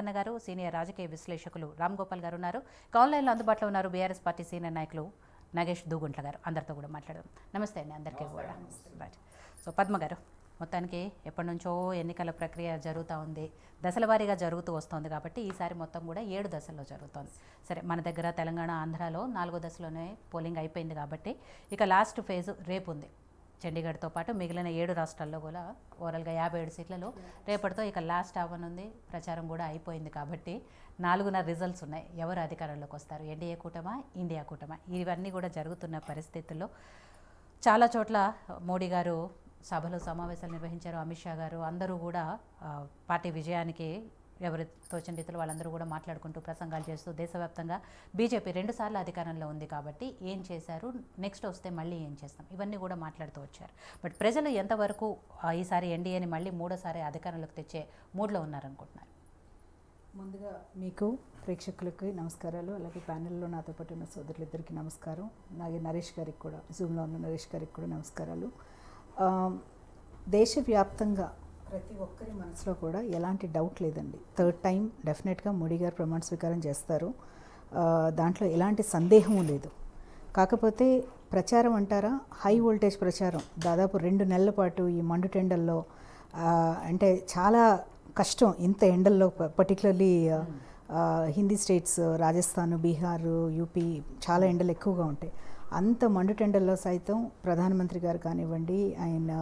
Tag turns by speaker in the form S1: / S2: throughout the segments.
S1: నాగన్న గారు, సీనియర్ రాజకీయ విశ్లేషకులు రామ్ గోపాల్ గారు ఉన్నారు. ఆన్లైన్లో అందుబాటులో ఉన్నారు బీఆర్ఎస్ పార్టీ సీనియర్ నాయకులు నాగేష్ దూగుంట్ల గారు. అందరితో కూడా మాట్లాడదాం. నమస్తే అండి అందరికీ కూడా. సో పద్మ గారు, మొత్తానికి ఎప్పటి నుంచో ఎన్నికల ప్రక్రియ జరుగుతూ ఉంది, దశల వారీగా జరుగుతూ వస్తుంది కాబట్టి ఈసారి మొత్తం కూడా 7 దశల్లో జరుగుతుంది. సరే, మన దగ్గర తెలంగాణ, ఆంధ్రాలో 4 దశలోనే పోలింగ్ అయిపోయింది కాబట్టి ఇక లాస్ట్ ఫేజ్ రేపు ఉంది. చండీగఢ్తో పాటు మిగిలిన 7 రాష్ట్రాల్లో కూడా ఓవరాల్గా 57 సీట్లలో రేపటితో ఇక లాస్ట్ అవ్వనుంది. ప్రచారం కూడా అయిపోయింది కాబట్టి 4 రిజల్ట్స్ ఉన్నాయి. ఎవరు అధికారంలోకి వస్తారు, ఎన్డీఏ కూటమా, ఇండియా కూటమా, ఇవన్నీ కూడా జరుగుతున్న పరిస్థితుల్లో చాలా చోట్ల మోడీ గారు సభలు సమావేశాలు నిర్వహించారు. అమిత్ షా గారు అందరూ కూడా పార్టీ విజయానికి ఎవరి తోచిన రీతిలో వాళ్ళందరూ కూడా మాట్లాడుకుంటూ ప్రసంగాలు చేస్తూ దేశవ్యాప్తంగా బీజేపీ 2 సార్లు అధికారంలో ఉంది కాబట్టి ఏం చేశారు, నెక్స్ట్ వస్తే మళ్ళీ ఏం చేస్తాం, ఇవన్నీ కూడా మాట్లాడుతూ వచ్చారు. బట్ ప్రజలు ఎంతవరకు ఈసారి ఎన్డీఏని మళ్ళీ 3వ సారి అధికారంలోకి తెచ్చే మూడ్లో ఉన్నారనుకుంటున్నారు?
S2: ముందుగా మీకు ప్రేక్షకులకి నమస్కారాలు, అలాగే ప్యానెల్లో నాతో పాటు ఉన్న సోదరులిద్దరికీ నమస్కారం, అలాగే నరేష్ గారికి కూడా, జూమ్లో ఉన్న నరేష్ గారికి కూడా నమస్కారాలు. దేశవ్యాప్తంగా ప్రతి ఒక్కరి మనసులో కూడా ఎలాంటి డౌట్ లేదండి, 3rd టైం డెఫినెట్గా మోడీ గారు ప్రమాణ స్వీకారం చేస్తారు. దాంట్లో ఎలాంటి సందేహము లేదు. కాకపోతే ప్రచారం అంటారా, హై వోల్టేజ్ ప్రచారం దాదాపు 2 నెలల పాటు ఈ మండుటెండల్లో, అంటే చాలా కష్టం ఇంత ఎండల్లో, particularly Hindi states, Rajasthan, Bihar, UP చాలా ఎండలు ఎక్కువగా ఉంటాయి. అంత మండుటెండల్లో సైతం ప్రధానమంత్రి గారు కానివ్వండి, ఆయన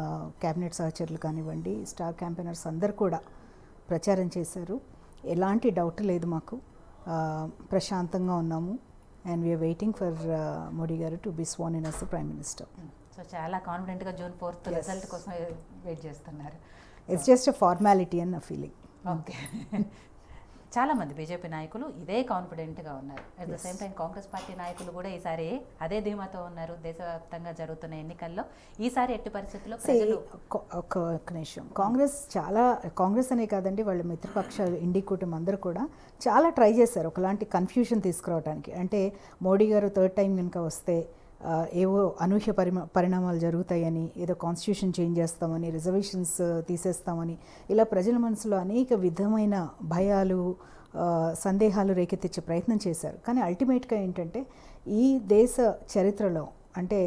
S2: క్యాబినెట్ సహచరులు కానివ్వండి, స్టార్ క్యాంపెయినర్స్ అందరు కూడా ప్రచారం చేశారు. ఎలాంటి డౌట్ లేదు మాకు, ప్రశాంతంగా ఉన్నాము. And we are waiting for Modi garu to be sworn in as prime minister.
S1: So చాలా కాన్ఫిడెంట్గా June 4th రిజల్ట్ కోసం వెయిట్ చేస్తున్నారు.
S2: ఇట్స్ జస్ట్ అ ఫార్మాలిటీ అన్న ఫీలింగ్.
S1: ఓకే. చాలామంది బీజేపీ నాయకులు ఇదే కాన్ఫిడెంట్గా ఉన్నారు. At the same time Congress party నాయకులు కూడా ఈసారి అదే ధీమాతో ఉన్నారు. దేశవ్యాప్తంగా జరుగుతున్న ఎన్నికల్లో ఈసారి ఎట్టి పరిస్థితుల్లో ప్రజలు
S2: ఒక నిమిషం, కాంగ్రెస్ అనే కాదండి, వాళ్ళ మిత్రపక్షాలు ఇండి కూటమి అందరూ కూడా చాలా ట్రై చేశారు ఒకలాంటి కన్ఫ్యూజన్ తీసుకురావడానికి. అంటే మోడీ గారు 3rd టైం కనుక వస్తే ఏవో అనూహ్య పరిణామాలు జరుగుతాయని, ఏదో కాన్స్టిట్యూషన్ చేంజ్ చేస్తామని, రిజర్వేషన్స్ తీసేస్తామని, ఇలా ప్రజల మనసులో అనేక విధమైన భయాలు, సందేహాలు రేకెత్తించే ప్రయత్నం చేశారు. కానీ అల్టిమేట్గా ఏంటంటే ఈ దేశ చరిత్రలో, అంటే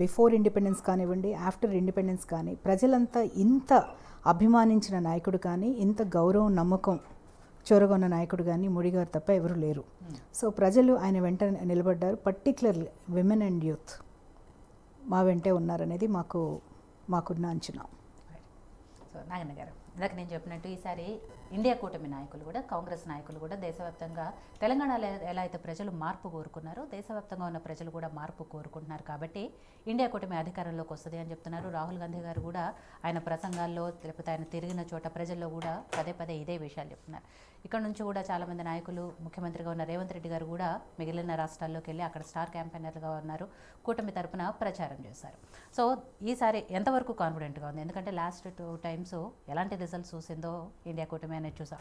S2: బిఫోర్ ఇండిపెండెన్స్ కానివ్వండి, ఆఫ్టర్ ఇండిపెండెన్స్ కానీ, ప్రజలంతా ఇంత అభిమానించిన నాయకుడు కానీ, ఇంత గౌరవం, నమ్మకం చొరగొన్న నాయకుడు కానీ మోడీ గారు తప్ప ఎవరు లేరు. సో ప్రజలు ఆయన వెంట నిలబడ్డారు. పర్టికులర్లీ విమెన్ అండ్ యూత్ మా వెంటే ఉన్నారనేది మాకున్న అంచనా.
S1: సో నాగన్న గారు, ఇందాక నేను చెప్పినట్టు ఈసారి ఇండియా కూటమి నాయకులు కూడా, కాంగ్రెస్ నాయకులు కూడా దేశవ్యాప్తంగా తెలంగాణలో ఎలా అయితే ప్రజలు మార్పు కోరుకున్నారో దేశవ్యాప్తంగా ఉన్న ప్రజలు కూడా మార్పు కోరుకుంటున్నారు కాబట్టి ఇండియా కూటమి అధికారంలోకి వస్తుంది అని చెప్తున్నారు. రాహుల్ గాంధీ గారు కూడా ఆయన ప్రసంగాల్లో, లేకపోతే ఆయన తిరిగిన చోట ప్రజల్లో కూడా పదే ఇదే విషయాలు చెప్తున్నారు. ఇక్కడ నుంచి కూడా చాలామంది నాయకులు, ముఖ్యమంత్రిగా ఉన్న రేవంత్ రెడ్డి గారు కూడా మిగిలిన రాష్ట్రాల్లోకి వెళ్ళి అక్కడ స్టార్ క్యాంపెయినర్గా ఉన్నారు, కూటమి తరపున ప్రచారం చేశారు. సో ఈసారి ఎంతవరకు కాన్ఫిడెంట్గా ఉంది? ఎందుకంటే లాస్ట్ 2 టైమ్స్ ఎలాంటి రిజల్ట్స్ చూసిందో ఇండియా కూటమి అనేది చూసాం.